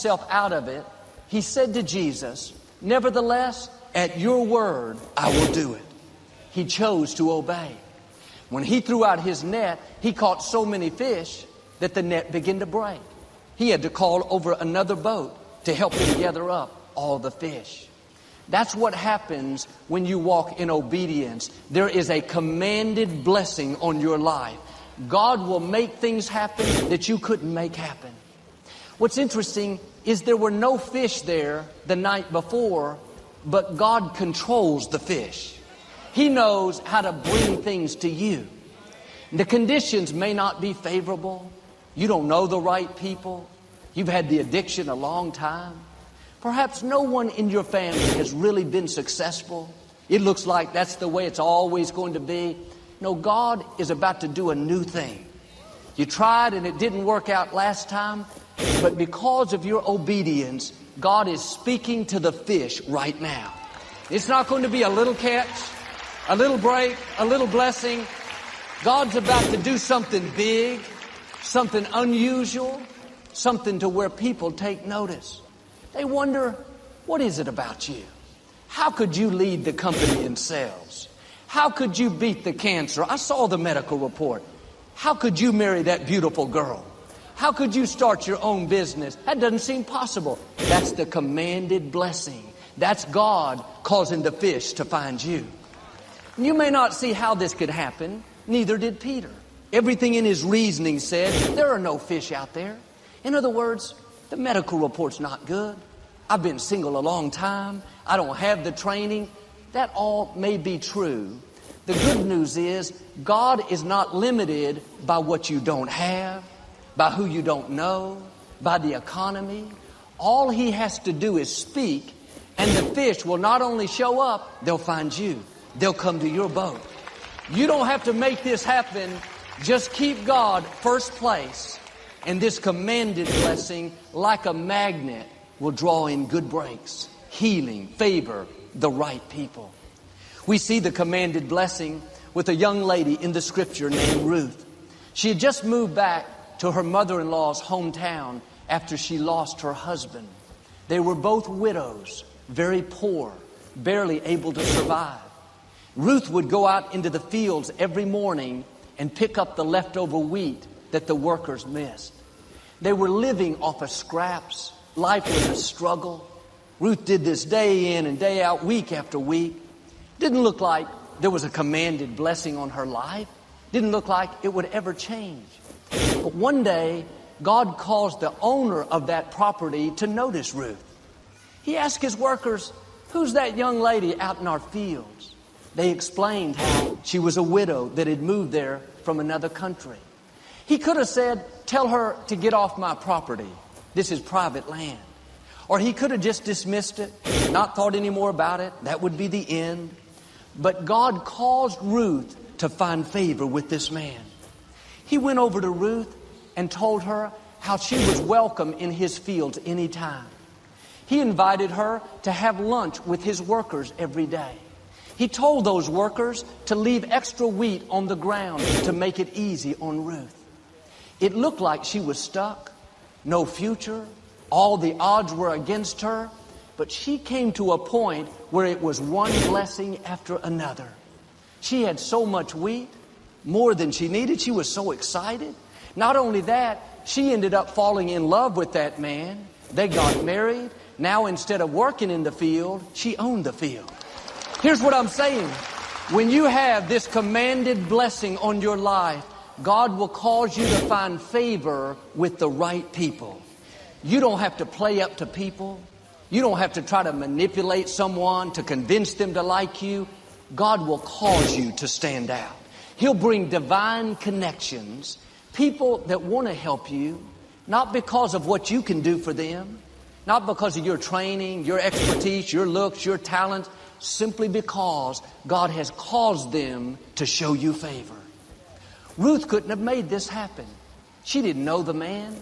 himself out of it, he said to Jesus, "Nevertheless, at your word, I will do it." He chose to obey. When he threw out his net, he caught so many fish that the net began to break. He had to call over another boat to help him gather up all the fish. That's what happens when you walk in obedience. There is a commanded blessing on your life. God will make things happen that you couldn't make happen. What's interesting is there were no fish there the night before, but God controls the fish. He knows how to bring things to you. The conditions may not be favorable. You don't know the right people. You've had the addiction a long time. Perhaps no one in your family has really been successful. It looks like that's the way it's always going to be. No, God is about to do a new thing. You tried and it didn't work out last time, but because of your obedience, God is speaking to the fish right now. It's not going to be a little catch, a little break, a little blessing. God's about to do something big, something unusual, something to where people take notice. They wonder, what is it about you? How could you lead the company in sales? How could you beat the cancer? I saw the medical report. How could you marry that beautiful girl? How could you start your own business? That doesn't seem possible. That's the commanded blessing. That's God causing the fish to find you. You may not see how this could happen. Neither did Peter. Everything in his reasoning said, there are no fish out there. In other words, the medical report's not good. I've been single a long time. I don't have the training. That all may be true. The good news is God is not limited by what you don't have, by who you don't know, by the economy. All He has to do is speak, and the fish will not only show up, they'll find you. They'll come to your boat. You don't have to make this happen. Just keep God first place, and this commanded blessing, like a magnet, will draw in good breaks, healing, favor, the right people. We see the commanded blessing with a young lady in the scripture named Ruth. She had just moved back to her mother-in-law's hometown after she lost her husband. They were both widows, very poor, barely able to survive. Ruth would go out into the fields every morning and pick up the leftover wheat that the workers missed. They were living off of scraps. Life was a struggle. Ruth did this day in and day out, week after week. Didn't look like there was a commanded blessing on her life. Didn't look like it would ever change. But one day, God caused the owner of that property to notice Ruth. He asked his workers, "Who's that young lady out in our fields?" They explained how she was a widow that had moved there from another country. He could have said, "Tell her to get off my property. This is private land." Or he could have just dismissed it, not thought any more about it. That would be the end. But God caused Ruth to find favor with this man. He went over to Ruth and told her how she was welcome in his fields anytime. He invited her to have lunch with his workers every day. He told those workers to leave extra wheat on the ground to make it easy on Ruth. It looked like she was stuck, no future, all the odds were against her, but she came to a point where it was one blessing after another. She had so much wheat, more than she needed. She was so excited. Not only that, she ended up falling in love with that man. They got married. Now instead of working in the field, she owned the field. Here's what I'm saying. When you have this commanded blessing on your life, God will cause you to find favor with the right people. You don't have to play up to people. You don't have to try to manipulate someone to convince them to like you. God will cause you to stand out. He'll bring divine connections, people that want to help you, not because of what you can do for them, not because of your training, your expertise, your looks, your talent, simply because God has caused them to show you favor. Ruth couldn't have made this happen. She didn't know the man.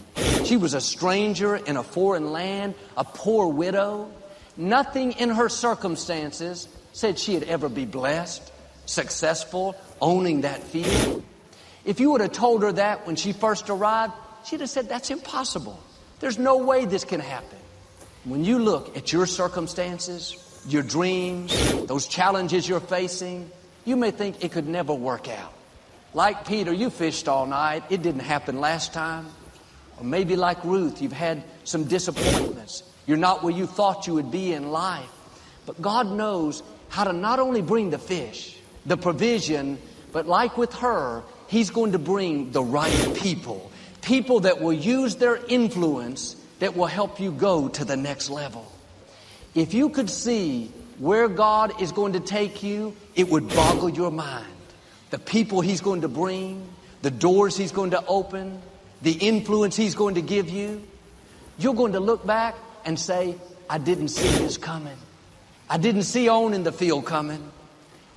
She was a stranger in a foreign land, a poor widow. Nothing in her circumstances said she'd ever be blessed, successful, owning that field. If you would have told her that when she first arrived, she'd have said, "That's impossible. There's no way this can happen. When you look at your circumstances, your dreams, those challenges you're facing, you may think it could never work out. Like Peter, you fished all night. It didn't happen last time. Or maybe like Ruth, you've had some disappointments. You're not where you thought you would be in life. But God knows how to not only bring the fish, the provision, but like with her, He's going to bring the right people. People that will use their influence that will help you go to the next level. If you could see where God is going to take you, it would boggle your mind. The people He's going to bring, the doors He's going to open, the influence He's going to give you. You're going to look back and say, I didn't see this coming. I didn't see owning the field coming.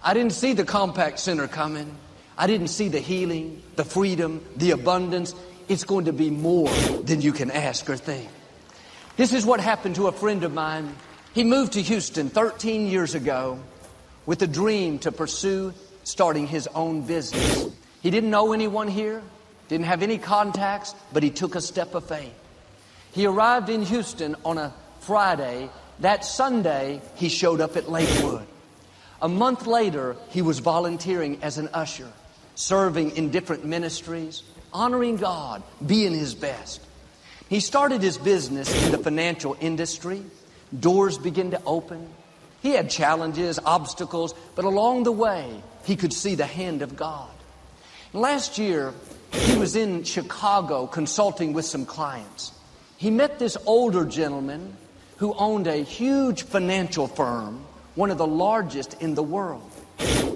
I didn't see the compact center coming. I didn't see the healing, the freedom, the abundance. It's going to be more than you can ask or think. This is what happened to a friend of mine. He moved to Houston 13 years ago with a dream to pursue starting his own business. He didn't know anyone here, didn't have any contacts, but he took a step of faith. He arrived in Houston on a Friday. That Sunday, he showed up at Lakewood. A month later, he was volunteering as an usher, serving in different ministries, honoring God, being his best. He started his business in the financial industry. Doors began to open. He had challenges, obstacles, but along the way, he could see the hand of God. Last year, he was in Chicago consulting with some clients. He met this older gentleman who owned a huge financial firm, one of the largest in the world.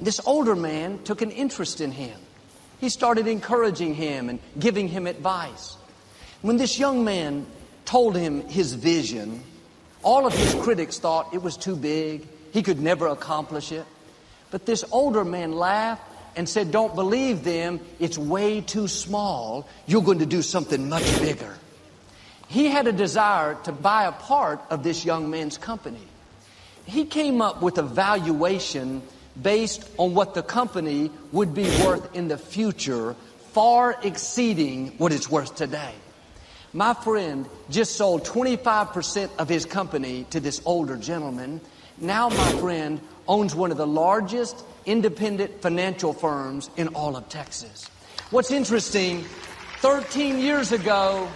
This older man took an interest in him. He started encouraging him and giving him advice. When this young man told him his vision, all of his critics thought it was too big. He could never accomplish it. But this older man laughed and said, don't believe them. It's way too small. You're going to do something much bigger. He had a desire to buy a part of this young man's company. He came up with a valuation based on what the company would be worth in the future, far exceeding what it's worth today. My friend just sold 25% of his company to this older gentleman. Now my friend owns one of the largest independent financial firms in all of Texas. What's interesting, 13 years ago,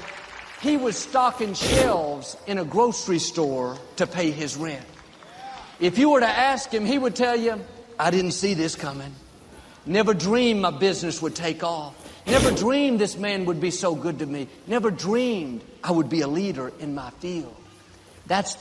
he was stocking shelves in a grocery store to pay his rent. If you were to ask him, he would tell you, I didn't see this coming. Never dreamed my business would take off. Never dreamed this man would be so good to me. Never dreamed I would be a leader in my field. That's